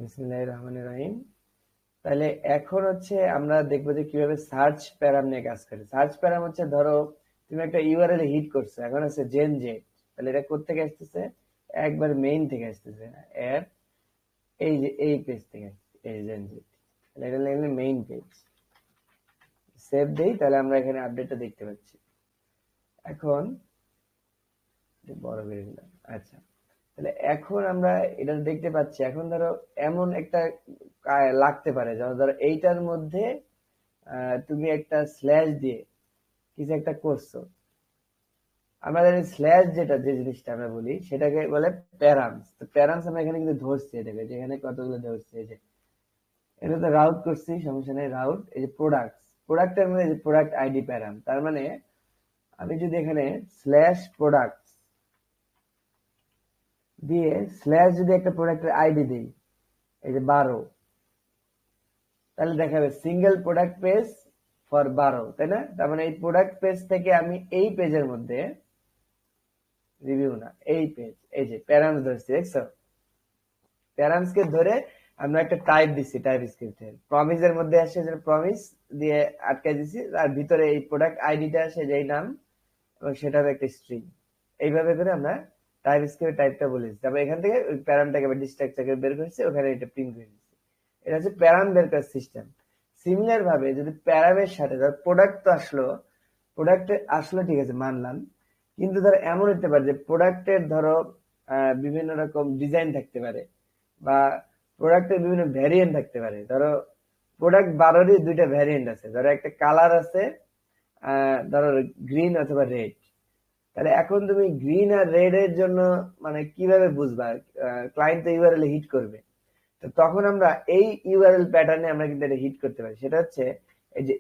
বিসমিল্লাহির রহমানির রহিম। তাহলে এখন হচ্ছে আমরা দেখবো যে কিভাবে সার্চ প্যারাম নিয়ে কাজ করে। সার্চ প্যারাম হচ্ছে, ধরো তুমি একটা ইউআরএল হিট করছো, এখন হচ্ছে জেন জেড, তাহলে এটা কোত্থেকে আসতেছে? একবার মেইন থেকে আসতেছে, এর এই যে এই পেজ থেকে আসছে, এই জেন জেড, তাহলে এটা লিখলে মেইন পেজ। সেভ দেই, তাহলে আমরা এখানে আপডেটটা দেখতে পাচ্ছি। এখন বড় করে দিলাম। আচ্ছা, তাহলে এখন আমরা এটা দেখতে পাচ্ছি। এখন ধরো এমন একটা লাগতে পারে, যেমন ধরো এইটার মধ্যে তুমি একটা স্ল্যাশ দিয়ে কিছু একটা করছো। আমরা জানি স্ল্যাশ যেটা, যে জিনিসটা আমরা বলি সেটাকে বলে প্যারামস। তো প্যারামস আমরা এখানে কিন্তু ধরছি, এটাকে যেখানে কতগুলো ধরছি, এই যে এটা তো রাউট করছি, সমস্যা নেই রাউট। এই যে প্রোডাক্ট, প্রোডাক্টের মধ্যে যে প্রোডাক্ট আইডি প্যারাম, তার মানে আমি যদি এখানে স্ল্যাশ প্রোডাক্ট দিয়ে স্ল্যাশ যদি একটা প্রোডাক্টের আইডি দিই, এই যে 12, তাহলে দেখাবে সিঙ্গেল প্রোডাক্ট পেজ ফর 12, তাই না? তার মানে এই প্রোডাক্ট পেজ থেকে আমি এই পেজের মধ্যে, রিভিউ না, এই পেজ, এই যে প্যারামস ধরছি, দেখছো? প্যারামস কে ধরে আমরা একটা টাইপ দিছি, টাইপ স্ক্রিপ্টের প্রমিস এর মধ্যে আসে, যে প্রমিস দিয়ে আটকাই দিছি, আর ভিতরে এই প্রোডাক্ট আইডিটা আসে, যেই নাম, এবং সেটা হবে একটা স্ট্রিং। এইভাবে করে আমরা টাইপ স্ক্রিপ্টের টাইপটা বলেছি। তারপর এখান থেকে ওই প্যারামটাকে বা ডিস্ট্রাকচারকে বের করেছি, ওখানে এটা প্রিন্ট করে দিচ্ছি। এটা হচ্ছে প্যারাম বের করার সিস্টেম। সিমিলার ভাবে যদি প্যারামের সাথে ধর প্রোডাক্ট তো আসলো, প্রোডাক্ট আসলো, ঠিক আছে, মানলাম। কিন্তু ধর এমন হতে পারে যে প্রোডাক্টের ধরো বিভিন্ন রকম ডিজাইন থাকতে পারে, বা প্রোডাক্টের বিভিন্ন ভ্যারিয়েন্ট থাকতে পারে। ধরো প্রোডাক্ট 12-ই দুইটা ভ্যারিয়েন্ট আছে, ধরো একটা কালার আছে, ধরো গ্রিন অথবা রেড। তাহলে এখন তুমি গ্রিন আর রেড এর জন্য মানে কিভাবে বুঝবা? ক্লায়েন্ট তো ইউআরএল হিট করবে, তো তখন আমরা এই ইউআরএল প্যাটার্নে আমরা কিন্তু এটা হিট করতে পারি। সেটা হচ্ছে এই যে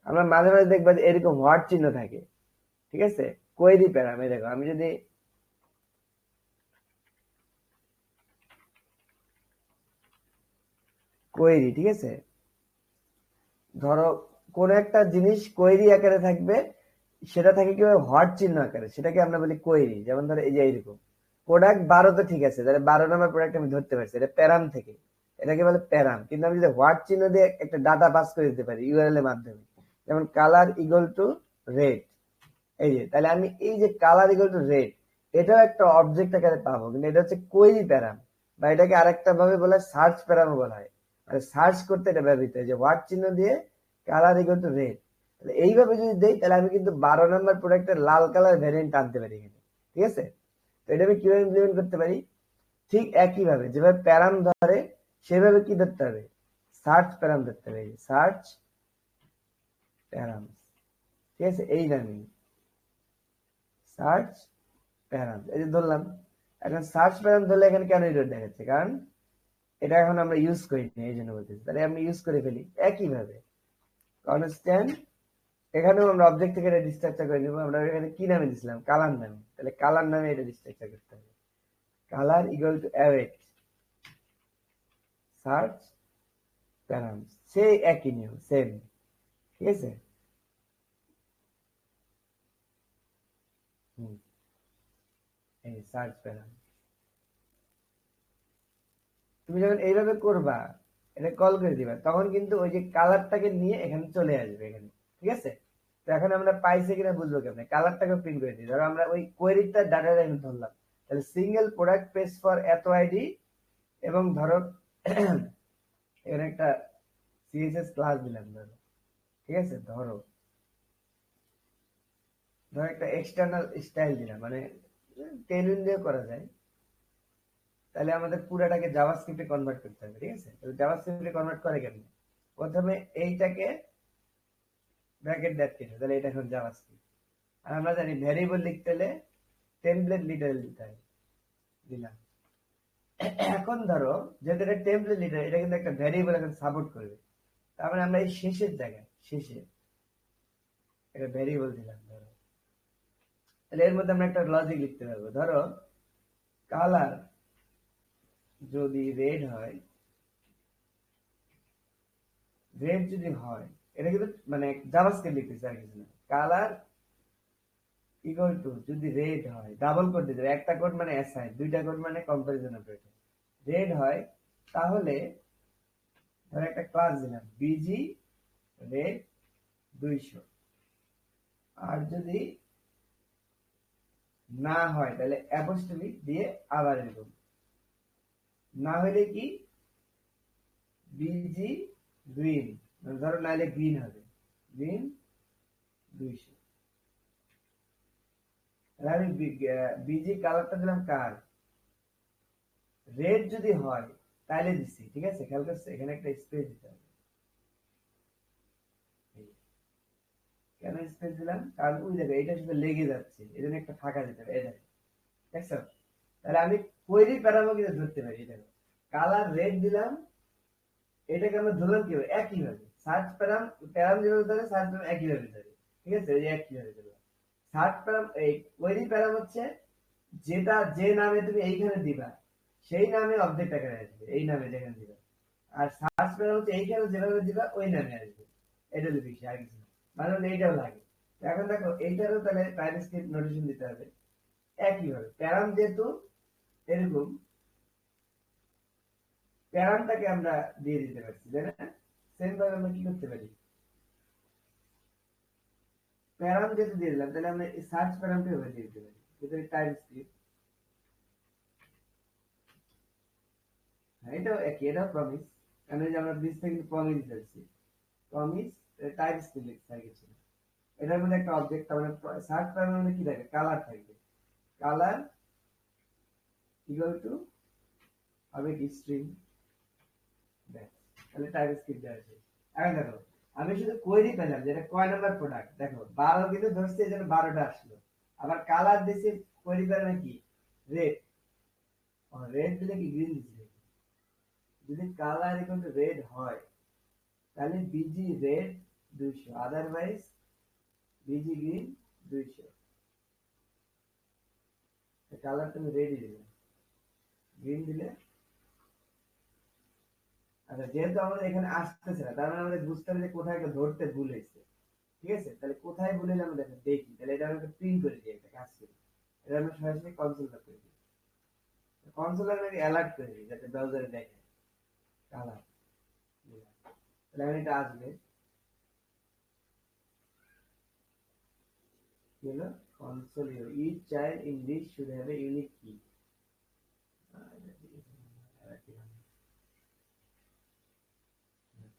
আমরা মাঝে মাঝে দেখবা যে এরকম হোয়াট চিহ্ন থাকে, ঠিক আছে? কোয়েরি প্যারাম, এই দেখো আমি যদি কোয়েরি, ঠিক আছে, ধরো কোন একটা জিনিস কোয়েরি আকারে থাকবে, সেটা থাকে কিভাবে? হোয়াট চিহ্ন আকারে, সেটাকে আমরা বলি কোয়েরি। যেমন ধরো এই যে এইরকম প্রোডাক্ট 12, তো ঠিক আছে, তাহলে 12 নম্বর প্রোডাক্ট আমি ধরতে পারছি, এটা প্যারাম থেকে, এটাকে বলে প্যারাম। কিন্তু আমি যদি হোয়াট চিহ্ন দিয়ে একটা ডাটা পাস করে দিতে পারি ইউআরএল এর মাধ্যমে, যেমন কালার ইকুয়াল টু রেড, এই যে, তাহলে আমি এই যে কালার ইকুয়াল টু রেড, এটাও একটা অবজেক্ট আকারে পাবো, কিন্তু এটা হচ্ছে কোয়েরি প্যারাম, বা এটাকে আরেকটা ভাবে বলা হয় সার্চ প্যারাম বলা হয়। মানে সার্চ করতে এটা ব্যবহৃত হয়, যে হোয়াট চিহ্ন দিয়ে কালার ইকুয়াল টু রেড। তাহলে এইভাবে যদি দেই, তাহলে আমি কিন্তু 12 নম্বর প্রোডাক্টের লাল কালার ভ্যারিয়েন্ট আনতে পারি এখানে, ঠিক আছে? তো এটা আমি কিভাবে ইমপ্লিমেন্ট করতে পারি? ঠিক একই ভাবে যেভাবে প্যারাম ধরে, সেভাবে কি ধরতে হবে? সার্চ প্যারাম ধরতে হবে, সার্চ প্যারাম, ঠিক আছে, এই নামে সার্চ প্যারাম, এই যে ধরলাম। এখন সার্চ প্যারাম ধরলে এখানে কেন এরর দেখাচ্ছে? কারণ এটা এখন আমরা ইউজ করিনি, এই জন্য বলতেছি। তাহলে আমি ইউজ করে ফেলি একই ভাবে কনস্ট্যান্ট, এখানেও আমরা অবজেক্ট থেকে এটা ডিস্ট্রাকচার করে নিব। আমরা এখানে কি নামে দিছিলাম? কালার নামে, তাহলে কালার নামে এটা ডিস্ট্রাকচার করতে হবে। Colour equal to await search প্যারাম, সেই একই নিয়ম, সেম, ঠিক আছে? হুম, এই সার্চ প্যারাম তুমি যখন এইভাবে করবা, এটা কল করে দিবা, তখন কিন্তু ওই যে কালারটাকে নিয়ে এখানে চলে আসবে এখানে, ঠিক আছে? তো এখন আমরা পাইছে কিনা বুঝবো কেমন? কালারটাকে প্রিন্ট করে দিই। ধরো আমরা ওই কোয়েরিটার ডাটাটা আমি ধরলাম, তাহলে সিঙ্গেল প্রোডাক্ট পেজ ফর এত আইডি, এবং ধরো এখানে একটা সিএসএস ক্লাস দিলাম, ধরো, ঠিক আছে, ধরো ধরো একটা এক্সটার্নাল স্টাইল দিলাম, মানে টেলুইন দিয়ে করা যায়। তাহলে আমাদের পুরাটাকে জাভাস্ক্রিপ্টে কনভার্ট করতে হবে, ঠিক আছে? তো জাভাস্ক্রিপ্টে কনভার্ট করে কেন? প্রথমে এইটাকে ব্র্যাকেট দ্যাট কেটে, তাহলে এটা এখন জাভাস্ক্রিপ্ট। আর আমরা জানি ভ্যারিয়েবল লিখতে হলে টেমপ্লেট লিটারেল দিতে হয়, দিলাম। এখন ধরো যেহেতু এটা টেমপ্লেট লিটার, এটা কিন্তু একটা ভ্যারিয়েবল এখন সাপোর্ট করবে। তার মানে আমরা এই শেষের জায়গায়, শেষে একটা ভ্যারিয়েবল দিলাম, ধরো। তাহলে এর মধ্যে আমরা একটা লজিক লিখতে পারবো। ধরো কালার যদি রেড হয়, রেড যদি হয়, এটা কিন্তু মানে জাভাস্ক্রিপ্ট লিখতেছে, আর কিছু না। কালার ইকুয়াল টু যদি রেড হয়, ডাবল কোড দিতে হবে। একটা কোড মানে অ্যাসাইন, দুইটা কোড মানে কম্পারিজন অপারেটর। রেড হয়, তাহলে ধর একটা ক্লাস দিলাম বিজি রেড 200, আর যদি না হয় তাহলে অ্যাপোস্ট্রফি দিয়ে আবার এরকম, না হলে কি বিজি গ্রিন, ধরো নাহলে গ্রিন হবে গ্রিন 200। তাহলে আমি বিজি কালারটা দিলাম কার, রেড যদি হয় তাহলে দিছি, ঠিক আছে? খেয়াল করছে এখানে একটা স্পেস দিতে হবে। কেন স্পেস দিলাম? কারণ ওই দেখো এটা শুধু লেগে যাচ্ছে, এই জন্য একটা ফাঁকা দিতে হবে। এই দেখো, দেখছো? তাহলে আমি কোয়েরি প্যারামো কিন্তু ধরতে পারি। দেখো কালার রেড দিলাম, এটাকে আমরা ধরলাম কিভাবে, একই ভাবে সার্চ প্যারাম, প্যারাম যেভাবে ধরে সার্চ প্যারাম একই ভাবে ধরে, ঠিক আছে? এই যে একই ভাবে ধরলাম। সার্চ প্যারাম এই কোয়েরি প্যারাম হচ্ছে যেটা যে নামে তুমি এইখানে দিবা সেই নামে অবজেক্ট আকারে আসবে, এই নামে যেখানে দিবা। আর সার্চ প্যারাম হচ্ছে এইখানে যেভাবে দিবা ওই নামে আসবে। এটা হলো বিষয়, আর কিছু না। মানে এইটাও লাগে। এখন দেখো এইটারও তাহলে টাইপস্ক্রিপ্ট নোটেশন দিতে হবে একই ভাবে। প্যারাম যেহেতু এরকম, প্যারামটাকে আমরা দিয়ে দিতে পারছি, তাই না? সেম ভাবে আমরা কি করতে পারি, প্যারাম যেহেতু দিয়ে দিলাম তাহলে আমরা এই সার্চ প্যারামটা এভাবে দিয়ে দিতে পারি, যেটা টাইপস্ক্রিপ্ট। হ্যাঁ এটাও একই, এটাও প্রমিস। কারণ এই যে আমরা বিশ থেকে প্রমিস দিচ্ছি, প্রমিস টাইপস্ক্রিপ্ট লিখতে হয় কিছু না। এটার মধ্যে একটা অবজেক্ট, তার মানে সার্চ প্যারামের মধ্যে কি থাকে, কালার থাকবে। কালার ইকুয়াল টু হবে কি স্ট্রিং, তাহলে টাইপস্ক্রিপ্ট দেওয়া আছে। এখন দেখো আমি শুধু কোয়েরি পেলাম যেটা কয় নাম্বার প্রোডাক্ট, দেখো 12 কিন্তু ধরছে, এই জন্য 12টা আসলো। আবার কালার দিছি কোয়েরি পেলাম কি রেড, রেড দিলে কি গ্রিন দিছে। যদি কালার ইকুয়াল টু রেড হয় তাহলে busy red 200, otherwise busy green 200। Colour তুমি রেডই দিলে, গ্রিন দিলে। আচ্ছা যেহেতু আমাদের এখানে আসতেছে না, তার মানে আমাদের বুঝতে হবে যে কোথায় একটা ধরতে ভুল হয়েছে, ঠিক আছে? তাহলে কোথায় ভুল হলে আমরা দেখি, তাহলে এটা আমরা প্রিন্ট করে দিই, একটা কাজ করি, এটা আমরা সরাসরি কনসোল করে দিই। কনসোল আমরা অ্যালার্ট করে দিই যাতে ব্রাউজারে দেখে কালার। তাহলে এখন এটা আসবে কি হলো, console each child in this should have a unique key।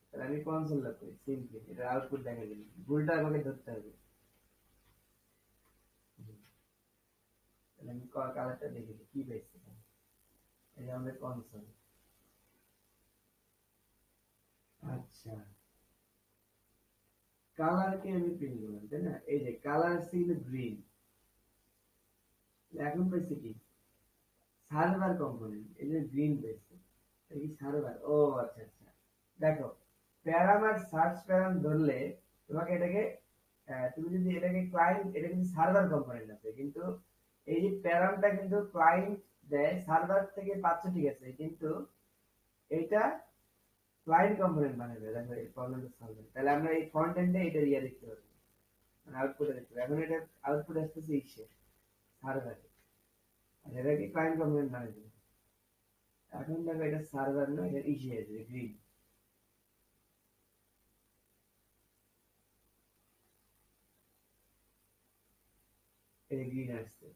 তাহলে আমি কনসোল লক করি সিম্পলি, এটা আউটপুট দেখা দিল, ভুলটা আমাকে ধরতে হবে। তাহলে আমি কালারটা দেখে দিই কি পেয়েছি, এই যে আমাদের কনসোল। আচ্ছা কালারকে আমি প্রিন্ট করলাম, তাই না? এই যে কালার আসছে কিন্তু গ্রিন, এখন পেয়েছি কি সার্ভার কম্পোনেন্ট, এই যে গ্রিন পেয়েছে, এই কি সার্ভার। ও আচ্ছা আচ্ছা, দেখো প্যারাম আর সার্চ প্যারাম ধরলে তোমাকে এটাকে তুমি যদি এটাকে ক্লায়েন্ট, এটা কিন্তু সার্ভার কম্পোনেন্ট আছে, কিন্তু এই যে প্যারামটা কিন্তু ক্লায়েন্ট দেয়, সার্ভার থেকে পাচ্ছ ঠিক আছে, কিন্তু এইটা ক্লায়েন্ট কম্পোনেন্ট বানাবে। দেখো এই প্রবলেমটা সলভ হবে, তাহলে আমরা এই ফ্রন্ট এন্ডে এটা ইয়া দেখতে পারবো, মানে আউটপুটে দেখতে পারবো। এখন এটা আউটপুট আসতেছে ইসে সার্ভারে, আর এটাকে ক্লায়েন্ট কম্পোনেন্ট বানিয়ে দেবে। এখন দেখো এটা সার্ভার না, এটা ইসে আছে গ্রিন। এই গ্রিন আসছে,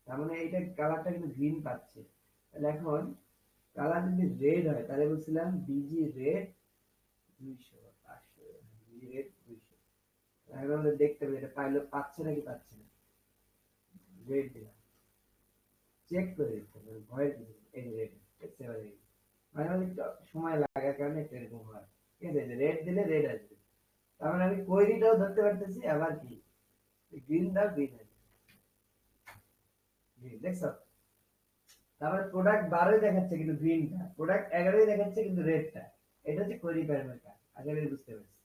তার মানে এইটা কালারটা কিন্তু গ্রিন পাচ্ছে। তাহলে এখন কালার যদি রেড হয় তাহলে বলছিলাম বিজি রেড 200, 500, বিজি রেড 200। এখন আমরা দেখতে হবে এটা পাইলো পাচ্ছে নাকি পাচ্ছে না। রেড দিলাম, চেক করে দিতে হবে, ভয়ের কিছু নেই। এই রেড দেখতে পারি, মানে মাঝে একটু সময় লাগার কারণে একটু এরকম হয়, ঠিক আছে? রেড দিলে রেড আসবে, তার মানে আমি কোয়েরিটাও ধরতে পারতেছি, আবার কি গ্রিন দাও গ্রিন আসবে, গ্রিন দেখছো? তারপরে প্রোডাক্ট 12 দেখাচ্ছে কিন্তু গ্রিনটা, প্রোডাক্ট 11 দেখাচ্ছে কিন্তু রেডটা। এটা হচ্ছে কোয়েরি প্যারামিটার। আশা করি বুঝতে পারছি।